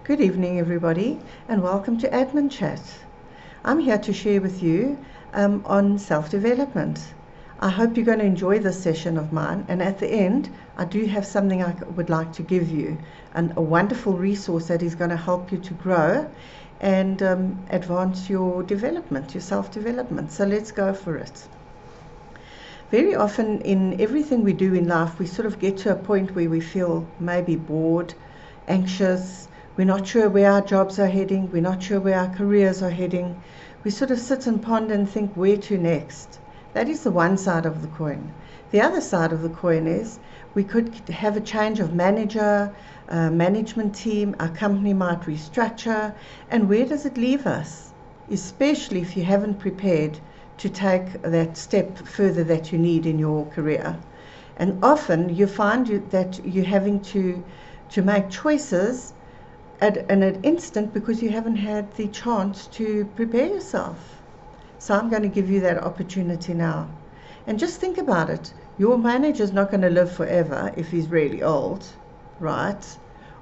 Good evening, everybody, and welcome to Admin Chat. I'm here to share with you on self-development. I hope you're going to enjoy this session of mine, and at the end I do have something I would like to give you, a wonderful resource that is going to help you to grow and advance your development, your self-development. So let's go for it. Very often in everything we do in life, we sort of get to a point where we feel maybe bored, anxious, we're not sure where our jobs are heading, we're not sure where our careers are heading. We sort of sit and ponder and think, where to next? That is the one side of the coin. The other side of the coin is we could have a change of manager, management team, our company might restructure, and where does it leave us? Especially if you haven't prepared to take that step further that you need in your career. And often you find that you're having to make choices at an instant because you haven't had the chance to prepare yourself. So I'm going to give you that opportunity now. And just think about it. Your manager's not going to live forever if he's really old, right?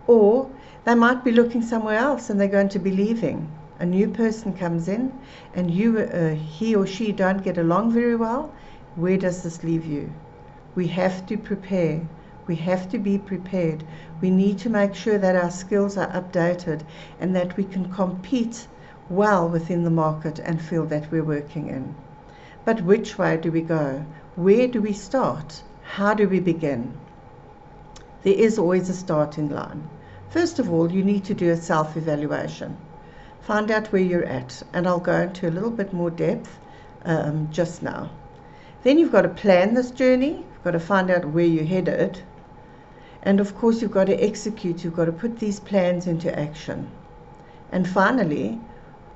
Or they might be looking somewhere else and they're going to be leaving. A new person comes in and he or she don't get along very well. Where does this leave you? We have to prepare. We have to be prepared. We need to make sure that our skills are updated and that we can compete well within the market and feel that we're working in. But which way do we go? Where do we start? How do we begin? There is always a starting line. First of all, you need to do a self-evaluation. Find out where you're at, and I'll go into a little bit more depth just now. Then you've got to plan this journey. You've got to find out where you're headed. And of course, you've got to execute. You've got to put these plans into action. And finally,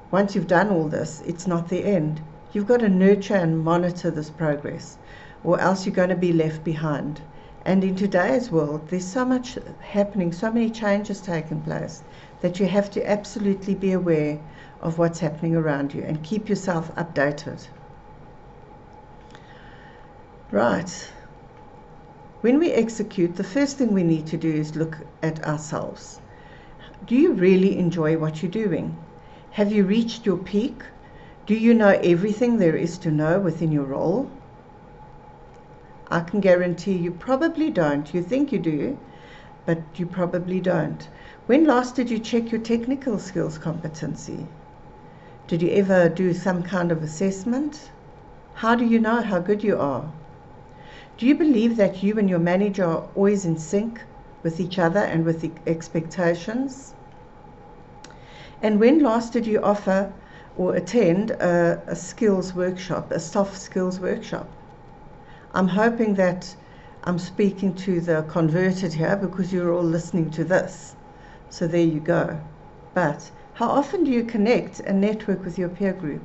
once you've done all this, it's not the end. You've got to nurture and monitor this progress, or else you're going to be left behind. And in today's world, there's so much happening, so many changes taking place, that you have to absolutely be aware of what's happening around you and keep yourself updated. Right. When we execute, the first thing we need to do is look at ourselves. Do you really enjoy what you're doing? Have you reached your peak? Do you know everything there is to know within your role? I can guarantee you probably don't. You think you do, but you probably don't. When last did you check your technical skills competency? Did you ever do some kind of assessment? How do you know how good you are? Do you believe that you and your manager are always in sync with each other and with the expectations? And when last did you offer or attend a skills workshop, a soft skills workshop? I'm hoping that I'm speaking to the converted here because you're all listening to this. So there you go. But how often do you connect and network with your peer group?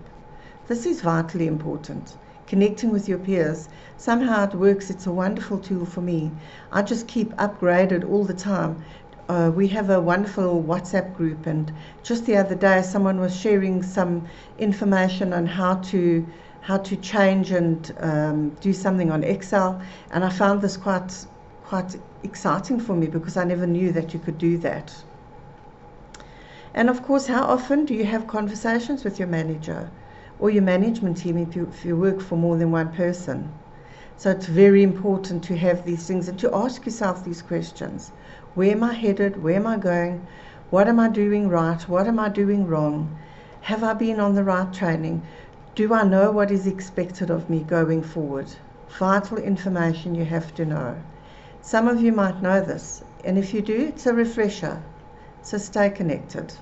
This is vitally important. Connecting with your peers. Somehow it works. It's a wonderful tool for me. I just keep upgraded all the time. We have a wonderful WhatsApp group, and just the other day someone was sharing some information on how to change and do something on Excel, and I found this quite exciting for me because I never knew that you could do that. And of course, how often do you have conversations with your manager or your management team if you work for more than one person? So it's very important to have these things and to ask yourself these questions. Where am I headed? Where am I going? What am I doing right? What am I doing wrong? Have I been on the right training? Do I know what is expected of me going forward? Vital information you have to know. Some of you might know this, and if you do, it's a refresher. So stay connected.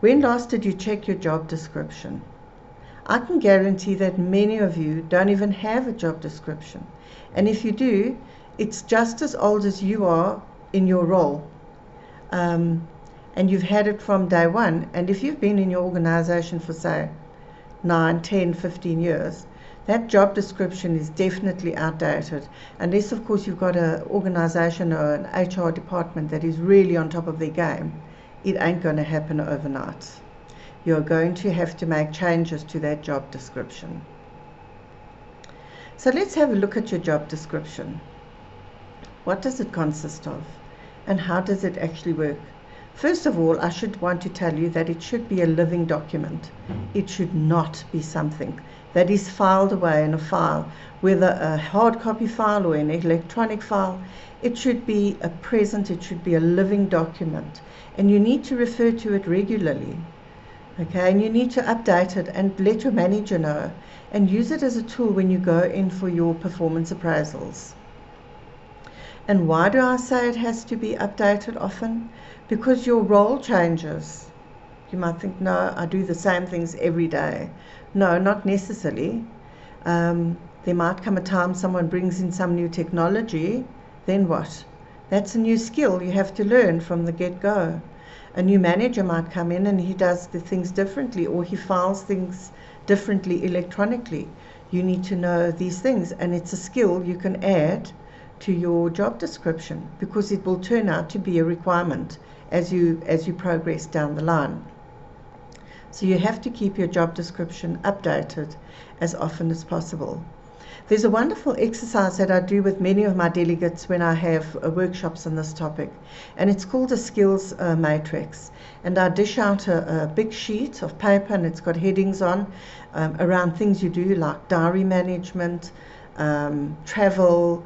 When last did you check your job description? I can guarantee that many of you don't even have a job description. And if you do, it's just as old as you are in your role. And you've had it from day one. And if you've been in your organization for, say, 9, 10, 15 years, that job description is definitely outdated. Unless, of course, you've got an organization or an HR department that is really on top of their game. It ain't going to happen overnight. You're going to have to make changes to that job description. So let's have a look at your job description. What does it consist of? And how does it actually work? First of all, I should want to tell you that it should be a living document. It should not be something that is filed away in a file, whether a hard copy file or an electronic file. It should be a present, it should be a living document, and you need to refer to it regularly. Okay, and you need to update it and let your manager know, and use it as a tool when you go in for your performance appraisals. And why do I say it has to be updated often? Because your role changes. You might think, no, I do the same things every day. No, not necessarily. There might come a time someone brings in some new technology, then what? That's a new skill you have to learn from the get-go. A new manager might come in and he does the things differently, or he files things differently electronically. You need to know these things, and it's a skill you can add to your job description, because it will turn out to be a requirement as you progress down the line. So you have to keep your job description updated as often as possible. There's a wonderful exercise that I do with many of my delegates when I have workshops on this topic, and it's called a skills matrix. And I dish out a big sheet of paper, and it's got headings on around things you do, like diary management, travel,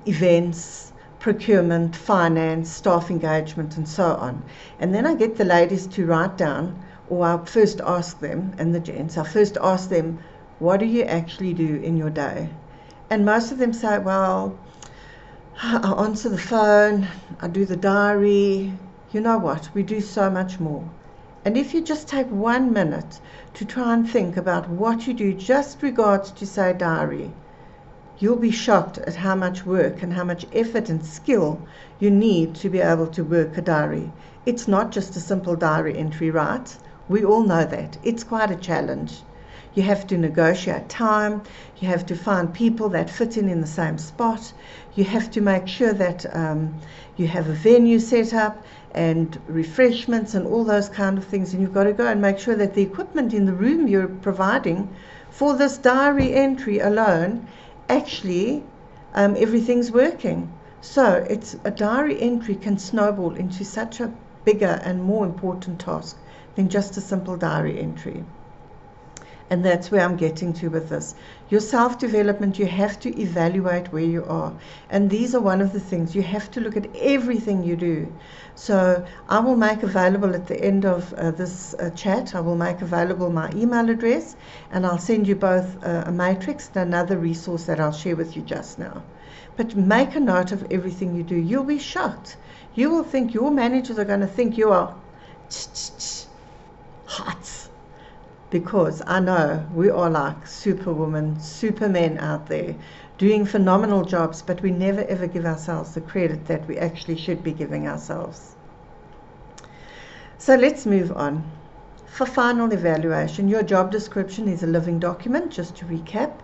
events, procurement, finance, staff engagement, and so on. And then I get the ladies to write down, or I first ask them, and the gents, I first ask them, what do you actually do in your day? And most of them say, well, I answer the phone, I do the diary. You know what? We do so much more. And if you just take 1 minute to try and think about what you do just regards to, say, diary, you'll be shocked at how much work and how much effort and skill you need to be able to work a diary. It's not just a simple diary entry, right? We all know that. It's quite a challenge. You have to negotiate time, you have to find people that fit in the same spot, you have to make sure that you have a venue set up and refreshments and all those kind of things, and you've got to go and make sure that the equipment in the room you're providing for this diary entry alone, actually everything's working. So it's a diary entry can snowball into such a bigger and more important task than just a simple diary entry. And that's where I'm getting to with this. Your self-development, you have to evaluate where you are. And these are one of the things. You have to look at everything you do. So I will make available at the end of this chat, I will make available my email address, and I'll send you both a matrix and another resource that I'll share with you just now. But make a note of everything you do. You'll be shocked. You will think, your managers are going to think you are hot. Because I know we are like superwomen, supermen out there doing phenomenal jobs, but we never ever give ourselves the credit that we actually should be giving ourselves. So let's move on. For final evaluation, your job description is a living document, just to recap.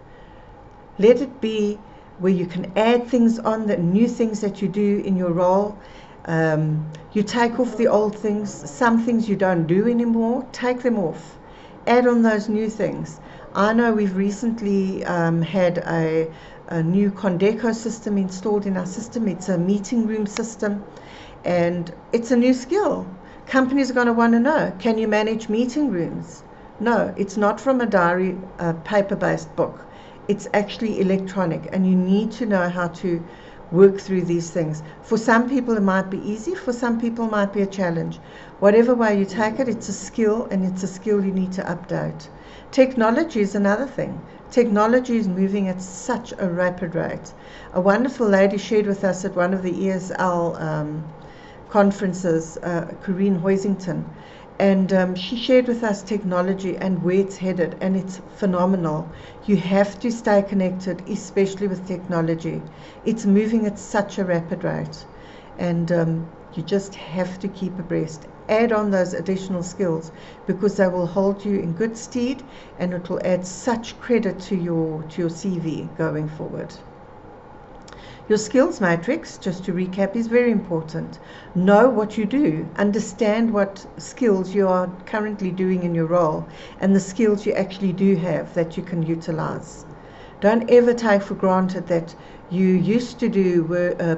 Let it be where you can add things on, the new things that you do in your role. You take off the old things, some things you don't do anymore, take them off. Add on those new things. I know we've recently had a new Condeco system installed in our system. It's a meeting room system, and it's a new skill. Companies are going to want to know, can you manage meeting rooms? No, it's not from a diary, paper-based book. It's actually electronic, and you need to know how to work through these things. For some people it might be easy, for some people it might be a challenge. Whatever way you take it, it's a skill, and it's a skill you need to update. Technology is another thing. Technology is moving at such a rapid rate. A wonderful lady shared with us at one of the ESL conferences, Corinne Hoisington, and she shared with us technology and where it's headed, and it's phenomenal. You have to stay connected, especially with technology. It's moving at such a rapid rate, and you just have to keep abreast. Add on those additional skills, because they will hold you in good stead, and it will add such credit to your CV going forward. Your skills matrix, just to recap, is very important. Know what you do, understand what skills you are currently doing in your role, and the skills you actually do have that you can utilize. Don't ever take for granted that you used to do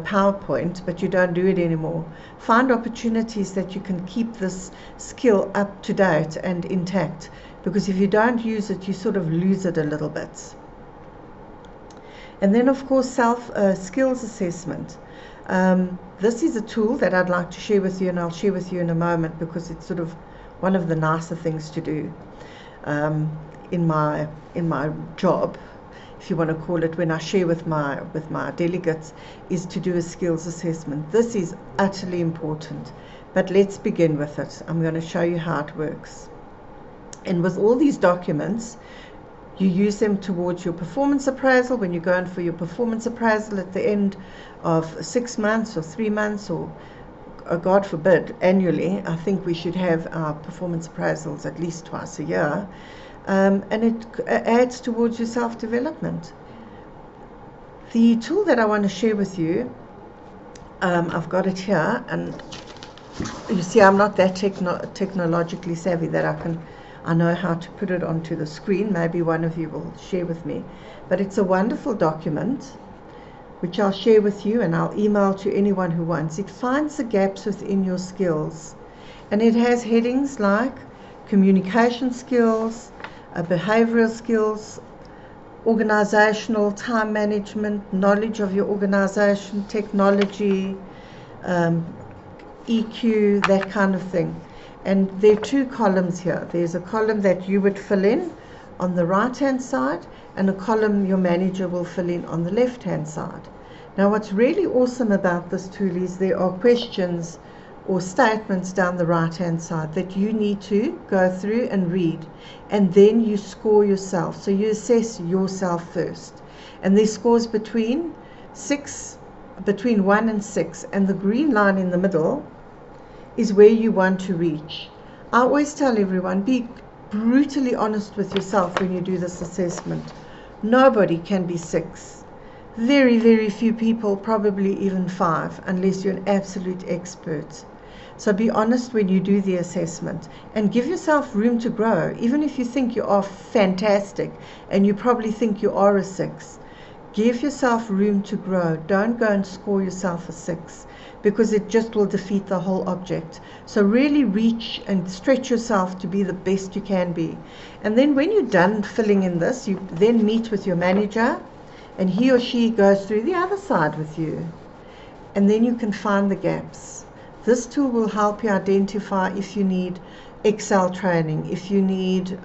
PowerPoint, but you don't do it anymore. Find opportunities that you can keep this skill up to date and intact, because if you don't use it, you sort of lose it a little bit. And then, of course, skills assessment. This is a tool that I'd like to share with you, and I'll share with you in a moment, because it's sort of one of the nicer things to do in my job, if you want to call it, when I share with my delegates, is to do a skills assessment. This is utterly important, but let's begin with it. I'm going to show you how it works. And with all these documents, you use them towards your performance appraisal. When you go in for your performance appraisal at the end of 6 months or 3 months, or God forbid, annually, I think we should have our performance appraisals at least twice a year. And it adds towards your self-development. The tool that I want to share with you, I've got it here, and you see I'm not that technologically savvy that I know how to put it onto the screen. Maybe one of you will share with me. But it's a wonderful document which I'll share with you, and I'll email to anyone who wants. It finds the gaps within your skills, and it has headings like communication skills, behavioral skills, organizational, time management, knowledge of your organization, technology, EQ, that kind of thing. And there are 2 columns here. There's a column that you would fill in on the right hand side, and a column your manager will fill in on the left hand side. Now, what's really awesome about this tool is there are questions or statements down the right hand side that you need to go through and read, and then you score yourself. So you assess yourself first, and there's scores between 1 and 6, and the green line in the middle is where you want to reach. I always tell everyone, be brutally honest with yourself when you do this assessment. Nobody can be 6. Very, very few people, probably even 5, unless you're an absolute expert. So be honest when you do the assessment, and give yourself room to grow. Even if you think you are fantastic, and you probably think you are a 6, give yourself room to grow. Don't go and score yourself a 6, because it just will defeat the whole object. So really reach and stretch yourself to be the best you can be. And then when you're done filling in this, you then meet with your manager, and he or she goes through the other side with you. And then you can find the gaps. This tool will help you identify if you need Excel training, if you need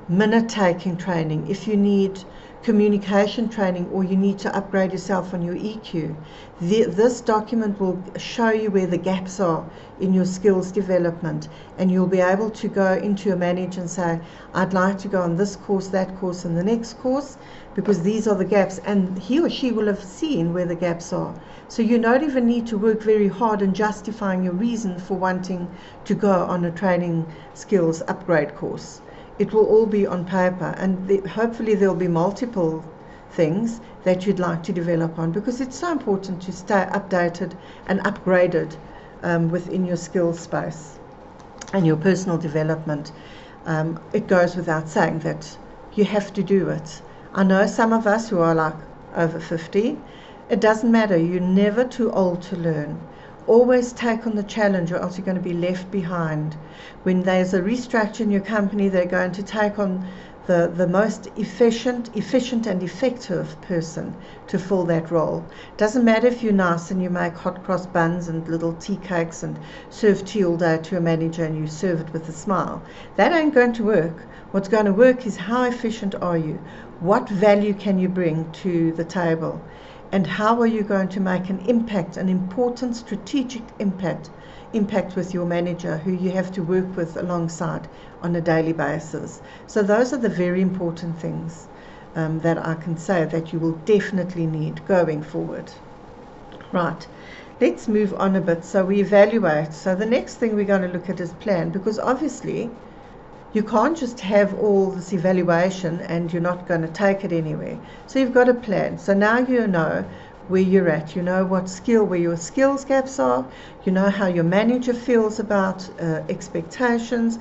minute-taking training, if you need communication training, or you need to upgrade yourself on your EQ. This document will show you where the gaps are in your skills development, and you'll be able to go into your manager and say, I'd like to go on this course, that course, and the next course, because these are the gaps, and he or she will have seen where the gaps are. So you don't even need to work very hard in justifying your reason for wanting to go on a training skills upgrade course. It will all be on paper, and hopefully there will be multiple things that you'd like to develop on, because it's so important to stay updated and upgraded within your skills space and your personal development. It goes without saying that you have to do it. I know some of us who are like over 50, it doesn't matter. You're never too old to learn. Always take on the challenge, or else you're going to be left behind. When there's a restructure in your company, they're going to take on the most efficient and effective person to fill that role. Doesn't matter if you're nice and you make hot cross buns and little tea cakes and serve tea all day to a manager, and you serve it with a smile. That ain't going to work. What's going to work is how efficient are you? What value can you bring to the table? And how are you going to make an impact, an important strategic impact with your manager, who you have to work with alongside on a daily basis? So those are the very important things that I can say that you will definitely need going forward. Right, let's move on a bit. So we evaluate. So the next thing we're going to look at is plan, because obviously you can't just have all this evaluation and you're not going to take it anywhere. So you've got a plan. So now you know where you're at. You know where your skills gaps are. You know how your manager feels about expectations.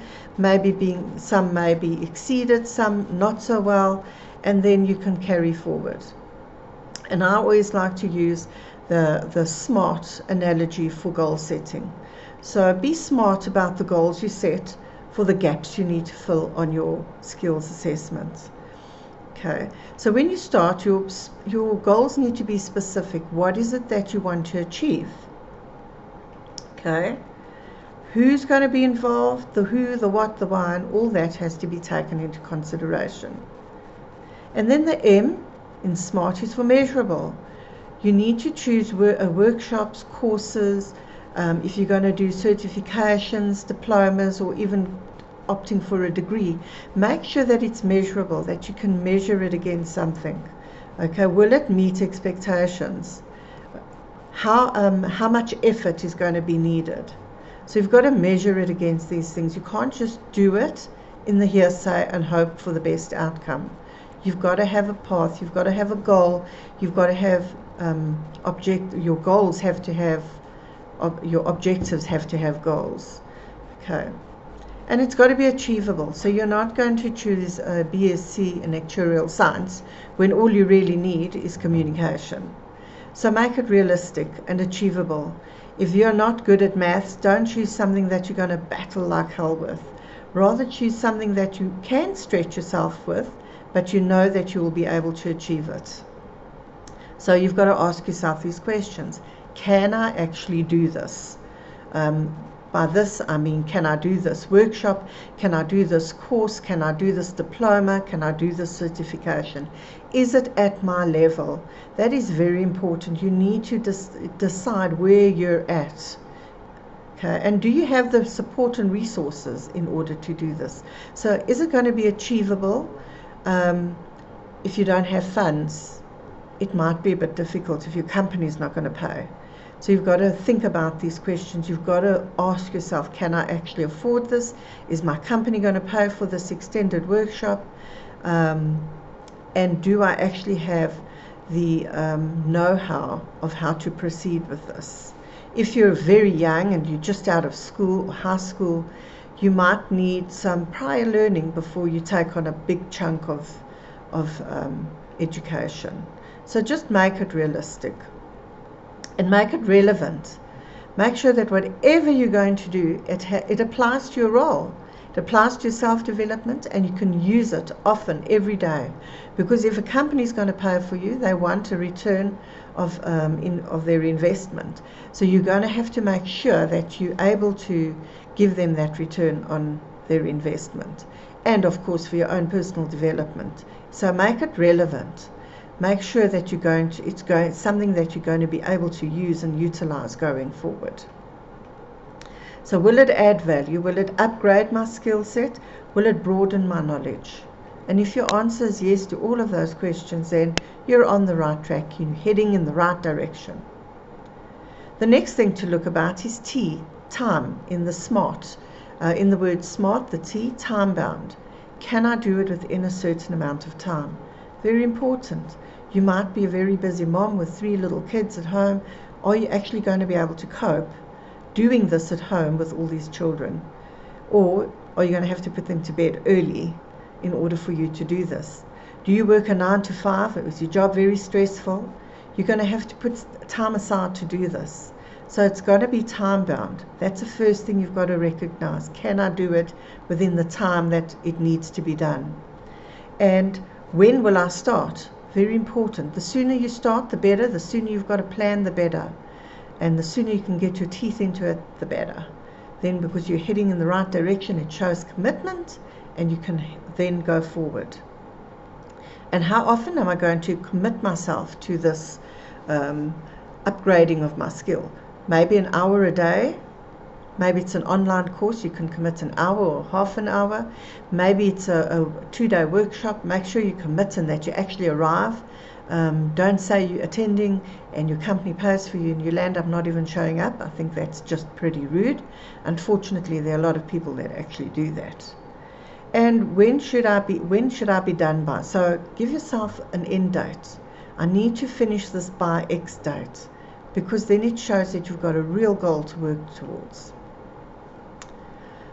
Some may be exceeded, some not so well. and then you can carry forward. And I always like to use the SMART analogy for goal setting. So be smart about the goals you set for the gaps you need to fill on your skills assessment. Okay, so when you start, your goals need to be specific. What is it that you want to achieve? Okay, who's going to be involved, the who, the what, the why, and all that has to be taken into consideration. And then the M in SMART is for measurable. You need to choose workshops, courses, if you're going to do certifications, diplomas, or even opting for a degree, make sure that it's measurable, that you can measure it against something. Okay, will it meet expectations? How much effort is going to be needed? So you've got to measure it against these things. You can't just do it in the hearsay and hope for the best outcome. You've got to have a path, you've got to have a goal, you've got to have your goals have to have, your objectives have to have goals. Okay. And it's got to be achievable. So you're not going to choose a BSc in actuarial science when all you really need is communication. So make it realistic and achievable. If you're not good at maths, don't choose something that you're going to battle like hell with. Rather choose something that you can stretch yourself with, but you know that you will be able to achieve it. So you've got to ask yourself these questions. Can I actually do this? By this, I mean, can I do this workshop? Can I do this course? Can I do this diploma? Can I do this certification? Is it at my level? That is very important. You need to decide where you're at. Okay, and do you have the support and resources in order to do this? So is it going to be achievable? If you don't have funds, it might be a bit difficult if your company is not going to pay. So you've got to think about these questions. You've got to ask yourself, can I actually afford this? Is my company going to pay for this extended workshop? And do I actually have the know-how of how to proceed with this? If you're very young and you're just out of school or high school, you might need some prior learning before you take on a big chunk of education. So just make it realistic. And make it relevant. Make sure that whatever you're going to do, it applies to your role. It applies to your self-development, and you can use it often, every day. Because if a company is going to pay for you, they want a return of their investment. So you're going to have to make sure that you're able to give them that return on their investment. And of course for your own personal development. So make it relevant. Make sure that it's something that you're going to be able to use and utilize going forward. So will it add value? Will it upgrade my skill set? Will it broaden my knowledge? And if your answer is yes to all of those questions, then you're on the right track. You're heading in the right direction. The next thing to look about is T, time, in the SMART. In the word SMART, the T, time bound. Can I do it within a certain amount of time? Very important. You might be a very busy mom with 3 little kids at home. Are you actually going to be able to cope doing this at home with all these children? Or are you going to have to put them to bed early in order for you to do this? Do you work a 9 to 5? Is your job very stressful? You're going to have to put time aside to do this. So it's got to be time bound. That's the first thing you've got to recognize. Can I do it within the time that it needs to be done? And when will I start? Very important. The sooner you start, the better. The sooner you've got a plan, the better. And the sooner you can get your teeth into it, the better. Then, because you're heading in the right direction, it shows commitment, and you can then go forward. And how often am I going to commit myself to this upgrading of my skill? Maybe an hour a day. Maybe it's an online course, you can commit an hour or half an hour. Maybe it's a 2-day workshop. Make sure you commit and that you actually arrive. Don't say you're attending and your company pays for you and you land up not even showing up. I think that's just pretty rude. Unfortunately, there are a lot of people that actually do that. And when should I be done by? So give yourself an end date. I need to finish this by X date, because then it shows that you've got a real goal to work towards.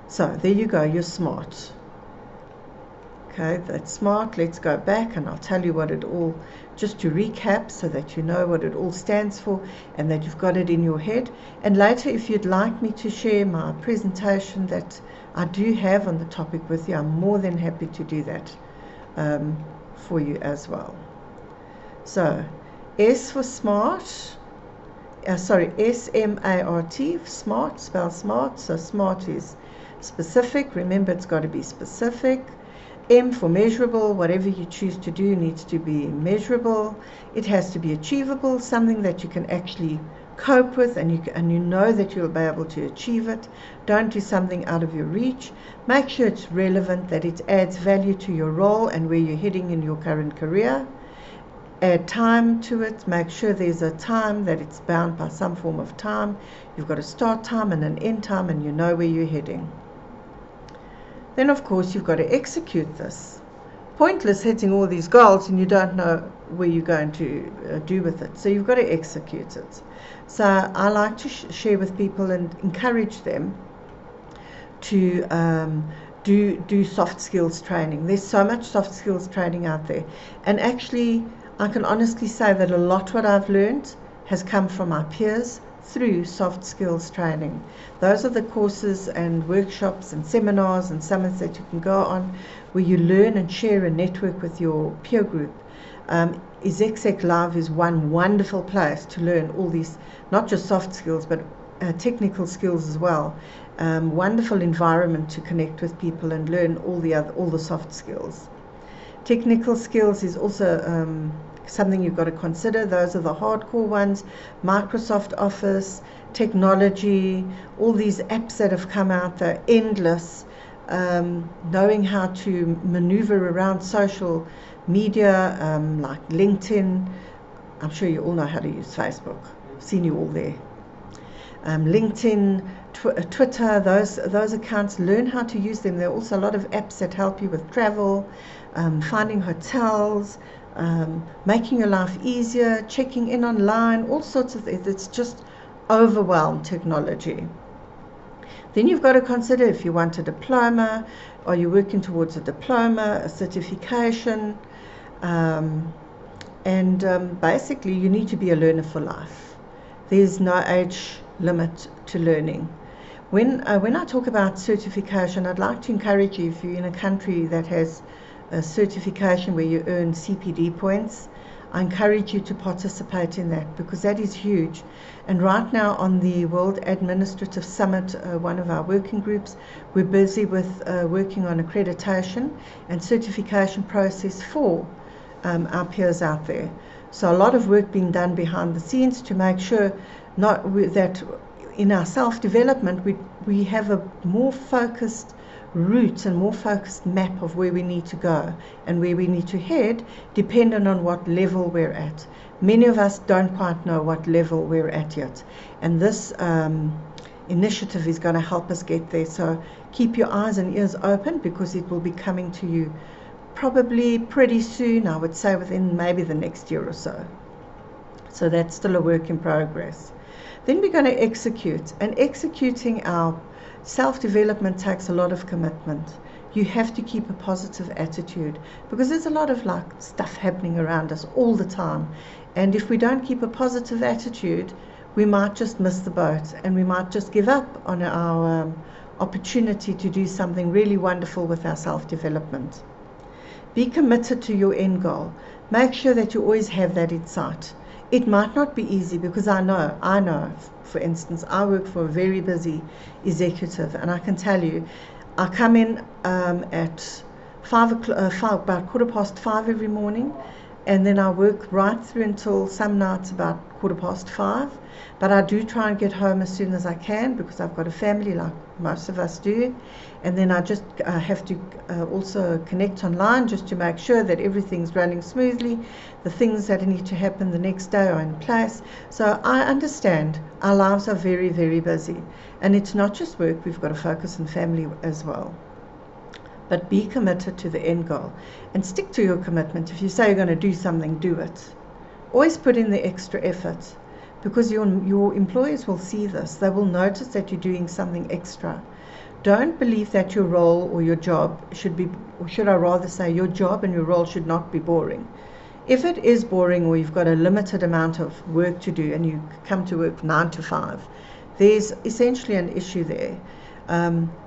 So there you go, you're smart. Okay, that's SMART. Let's go back and I'll tell you what it all, just to recap so that you know what it all stands for and that you've got it in your head. And later, if you'd like me to share my presentation that I do have on the topic with you, I'm more than happy to do that for you as well. So, S for SMART. S-M-A-R-T, SMART, spell SMART. So SMART is specific. Remember, it's got to be specific. M for measurable. Whatever you choose to do needs to be measurable. It has to be achievable, something that you can actually cope with and you know that you'll be able to achieve it. Don't do something out of your reach. Make sure it's relevant, that it adds value to your role and where you're heading in your current career. Add time to it. Make sure there's a time, that it's bound by some form of time. You've got a start time and an end time, and you know where you're heading. Then, of course, you've got to execute this. Pointless hitting all these goals and you don't know where you're going to do with it. So you've got to execute it. So I like to share with people and encourage them to do soft skills training. There's so much soft skills training out there. And actually, I can honestly say that a lot what I've learned has come from my peers through soft skills training. Those are the courses and workshops and seminars and summits that you can go on where you learn and share and network with your peer group. Exec Live is one wonderful place to learn all these, not just soft skills, but technical skills as well. Wonderful environment to connect with people and learn all the soft skills. Technical skills is also something you've got to consider. Those are the hardcore ones. Microsoft Office, technology, all these apps that have come out, they're endless. Knowing how to maneuver around social media like LinkedIn. I'm sure you all know how to use Facebook. I've seen you all there. LinkedIn, Twitter, those accounts, learn how to use them. There are also a lot of apps that help you with travel, finding hotels, making your life easier, checking in online, all sorts of things. It's just overwhelmed technology. Then you've got to consider if you want a diploma, are you working towards a diploma, a certification, basically you need to be a learner for life. There's no age limit to learning. When I talk about certification, I'd like to encourage you, if you're in a country that has a certification where you earn CPD points, I encourage you to participate in that, because that is huge. And right now on the World Administrative Summit, one of our working groups, we're busy with working on accreditation and certification process for our peers out there. So a lot of work being done behind the scenes to make sure that in our self-development we have a more focused route and more focused map of where we need to go and where we need to head, depending on what level we're at. Many of us don't quite know what level we're at yet, and this initiative is going to help us get there. So keep your eyes and ears open, because it will be coming to you probably pretty soon. I would say within maybe the next year or so. So that's still a work in progress. Then we're going to execute, and executing our self-development takes a lot of commitment. You have to keep a positive attitude, because there's a lot of stuff happening around us all the time, and if we don't keep a positive attitude, we might just miss the boat and we might just give up on our opportunity to do something really wonderful with our self-development. Be committed to your end goal. Make sure that you always have that in sight. It might not be easy, because I know, for instance, I work for a very busy executive, and I can tell you, I come in at about 5:15 every morning, and then I work right through until some nights about 5:15. But I do try and get home as soon as I can, because I've got a family like most of us do, and then I just have to also connect online just to make sure that everything's running smoothly, the things that need to happen the next day are in place. So I understand our lives are very, very busy, and it's not just work, we've got to focus on family as well. But be committed to the end goal and stick to your commitment. If you say you're going to do something, do it. Always put in the extra effort, because your employers will see this. They will notice that you're doing something extra. Don't believe that your role or your job should be, or should I rather say, your job and your role should not be boring. If it is boring, or you've got a limited amount of work to do and you come to work 9 to 5, there's essentially an issue there.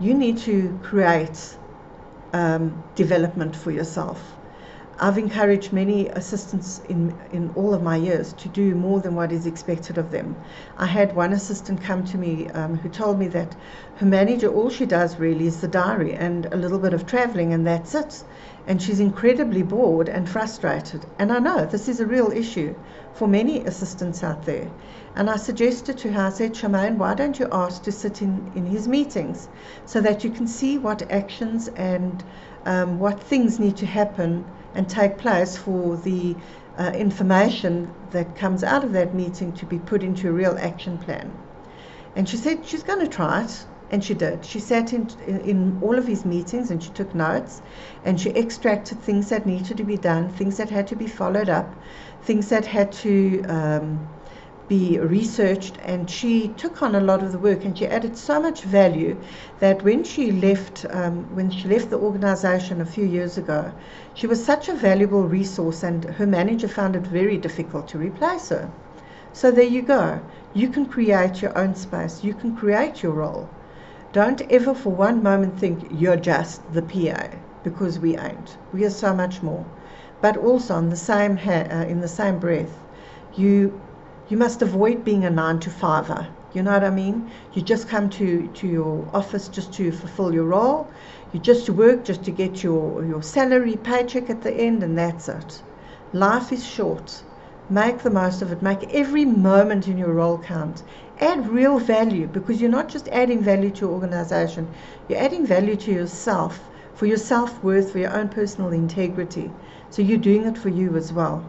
You need to create development for yourself. I've encouraged many assistants in all of my years to do more than what is expected of them. I had one assistant come to me who told me that her manager, all she does really is the diary and a little bit of traveling, and that's it. And she's incredibly bored and frustrated. And I know this is a real issue for many assistants out there. And I suggested to her, I said, Shemaine, why don't you ask to sit in his meetings so that you can see what actions and what things need to happen and take place for the information that comes out of that meeting to be put into a real action plan. And she said she's going to try it, and she did. She sat in all of his meetings and she took notes, and she extracted things that needed to be done, things that had to be followed up, things that had to be researched, and she took on a lot of the work, and she added so much value that when she left the organization a few years ago, she was such a valuable resource, and her manager found it very difficult to replace her. So there you go. You can create your own space. You can create your role. Don't ever for one moment think you're just the PA, because we ain't. We are so much more. But also in the same breath, you must avoid being a 9-to-5er. You know what I mean? You just come to your office just to fulfill your role. You just to work just to get your salary paycheck at the end, and that's it. Life is short. Make the most of it. Make every moment in your role count. Add real value, because you're not just adding value to your organization. You're adding value to yourself, for your self-worth, for your own personal integrity. So you're doing it for you as well.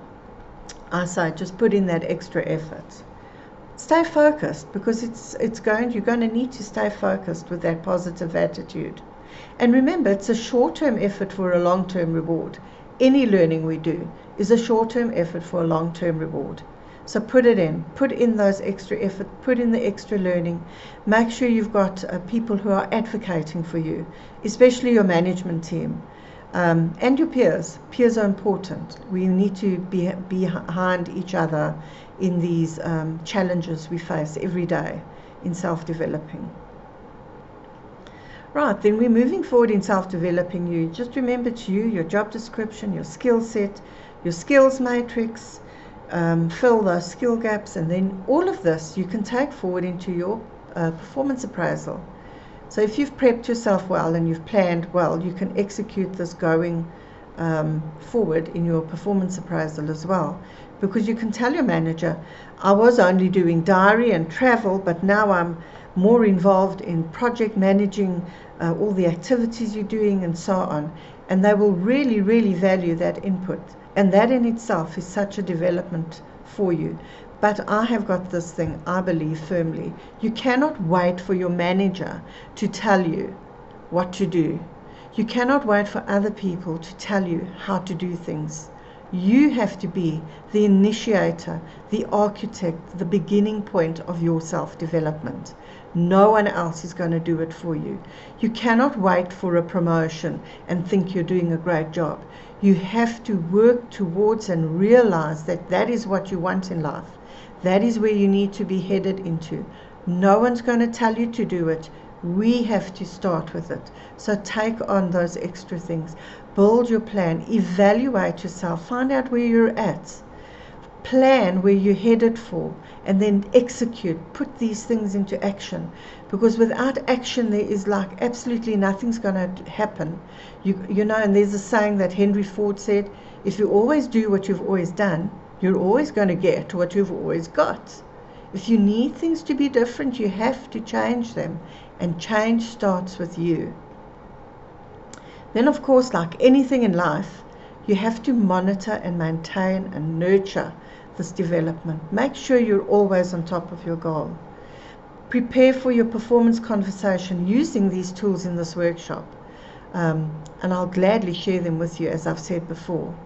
I say just put in that extra effort. Stay focused, because you're going to need to stay focused with that positive attitude. And remember, it's a short-term effort for a long-term reward. Any learning we do is a short-term effort for a long-term reward. So put in those extra effort, put in the extra learning. Make sure you've got people who are advocating for you, especially your management team. And your peers. Peers are important. We need to be behind each other in these challenges we face every day in self-developing. Right, then we're moving forward in self-developing you. Just remember your job description, your skill set, your skills matrix, fill those skill gaps, and then all of this you can take forward into your performance appraisal. So if you've prepped yourself well and you've planned well, you can execute this going forward in your performance appraisal as well. Because you can tell your manager, I was only doing diary and travel, but now I'm more involved in project managing all the activities you're doing and so on. And they will really, really value that input. And that in itself is such a development for you. But I have got this thing, I believe firmly. You cannot wait for your manager to tell you what to do. You cannot wait for other people to tell you how to do things. You have to be the initiator, the architect, the beginning point of your self-development. No one else is going to do it for you. You cannot wait for a promotion and think you're doing a great job. You have to work towards and realize that that is what you want in life. That is where you need to be headed into. No one's going to tell you to do it. We have to start with it. So take on those extra things. Build your plan. Evaluate yourself. Find out where you're at. Plan where you're headed for, and then execute. Put these things into action. Because without action, there is like absolutely nothing's going to happen. You know, and there's a saying that Henry Ford said, if you always do what you've always done, you're always going to get what you've always got. If you need things to be different, you have to change them. And change starts with you. Then, of course, like anything in life, you have to monitor and maintain and nurture this development. Make sure you're always on top of your goal. Prepare for your performance conversation using these tools in this workshop. And I'll gladly share them with you, as I've said before.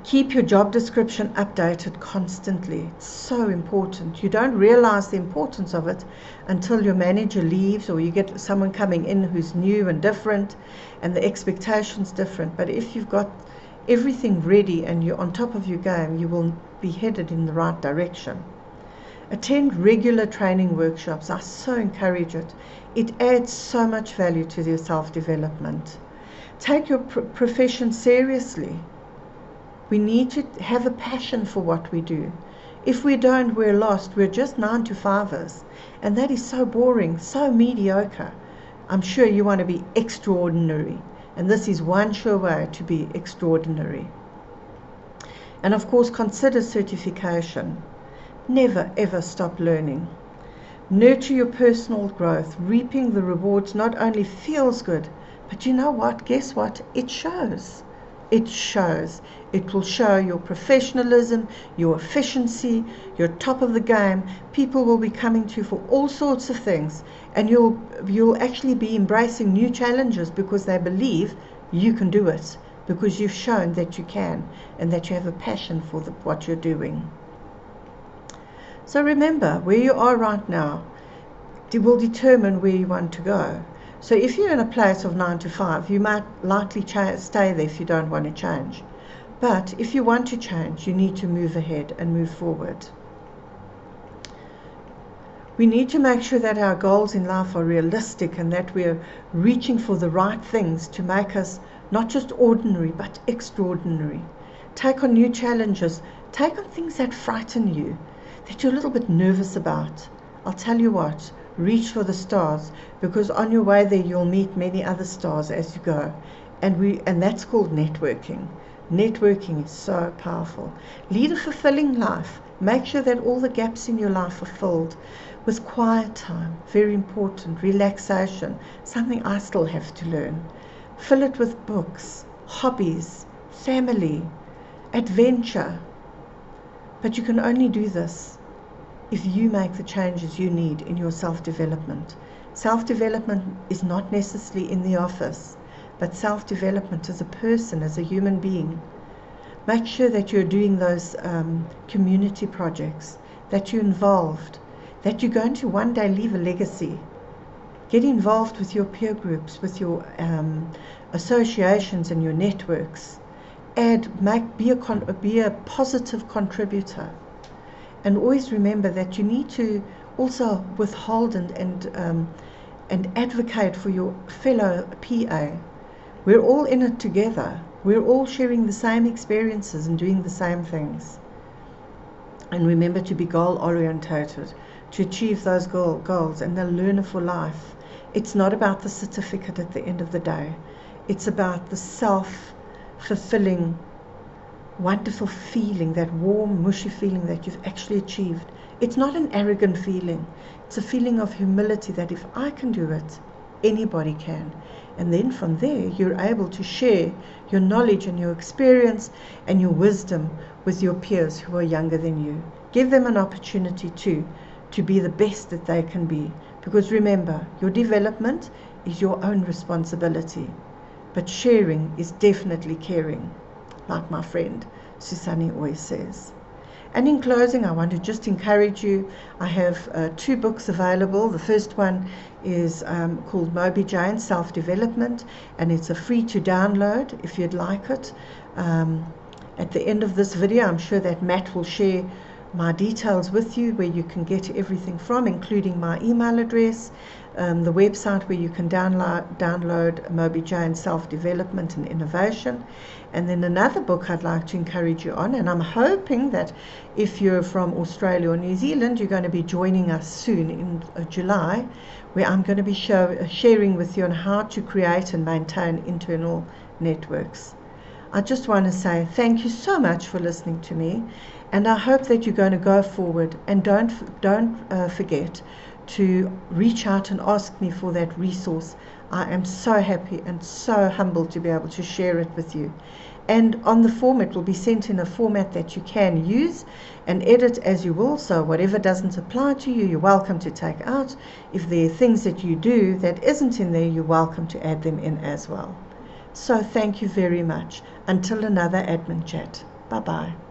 Keep your job description updated constantly. It's so important. You don't realize the importance of it until your manager leaves, or you get someone coming in who's new and different and the expectation's different. But if you've got everything ready and you're on top of your game, you will be headed in the right direction. Attend regular training workshops. I so encourage it. It adds so much value to your self-development. Take your profession seriously. We need to have a passion for what we do. If we don't, we're lost. We're just 9-to-5ers, and that is so boring, so mediocre. I'm sure you want to be extraordinary, and this is one sure way to be extraordinary. And of course, consider certification. Never ever stop learning. Nurture your personal growth. Reaping the rewards not only feels good, but you know what? Guess what? It shows. It shows. It will show your professionalism, your efficiency, your top of the game. People will be coming to you for all sorts of things, and you'll actually be embracing new challenges because they believe you can do it, because you've shown that you can and that you have a passion for what you're doing. So remember, where you are right now, it will determine where you want to go. So if you're in a place of 9-to-5, you might likely stay there if you don't want to change. But if you want to change, you need to move ahead and move forward. We need to make sure that our goals in life are realistic and that we're reaching for the right things to make us not just ordinary, but extraordinary. Take on new challenges. Take on things that frighten you, that you're a little bit nervous about. I'll tell you what. Reach for the stars, because on your way there you'll meet many other stars as you go, and that's called networking. Networking is so powerful. Lead a fulfilling life. Make sure that all the gaps in your life are filled with quiet time, very important, relaxation, something I still have to learn. Fill it with books, hobbies, family, adventure. But you can only do this if you make the changes you need in your self-development. Self-development is not necessarily in the office, but self-development as a person, as a human being. Make sure that you're doing those community projects, that you're involved, that you're going to one day leave a legacy. Get involved with your peer groups, with your associations and your networks. Be a positive contributor. And always remember that you need to also withhold and advocate for your fellow PA. We're all in it together. We're all sharing the same experiences and doing the same things. And remember to be goal-orientated, to achieve those goals, and they'll learn it for life. It's not about the certificate at the end of the day. It's about the self-fulfilling, wonderful feeling, that warm, mushy feeling that you've actually achieved. It's not an arrogant feeling. It's a feeling of humility that if I can do it, anybody can. And then from there, you're able to share your knowledge and your experience and your wisdom with your peers who are younger than you. Give them an opportunity to be the best that they can be. Because remember, your development is your own responsibility. But sharing is definitely caring, like my friend Susanne always says. And in closing, I want to just encourage you. I have 2 books available. The first one is called Moby Jane Self-Development, and it's a free to download if you'd like it. At the end of this video, I'm sure that Matt will share my details with you, where you can get everything from, including my email address, the website where you can download Moby Jane Self-Development and Innovation. And then another book I'd like to encourage you on, and I'm hoping that if you're from Australia or New Zealand, you're going to be joining us soon in July, where I'm going to be sharing with you on how to create and maintain internal networks. I just want to say thank you so much for listening to me, and I hope that you're going to go forward, and don't forget to reach out and ask me for that resource. I am so happy and so humbled to be able to share it with you. And on the form, it will be sent in a format that you can use and edit as you will. So whatever doesn't apply to you, you're welcome to take out. If there are things that you do that isn't in there, you're welcome to add them in as well. So thank you very much. Until another admin chat. Bye-bye.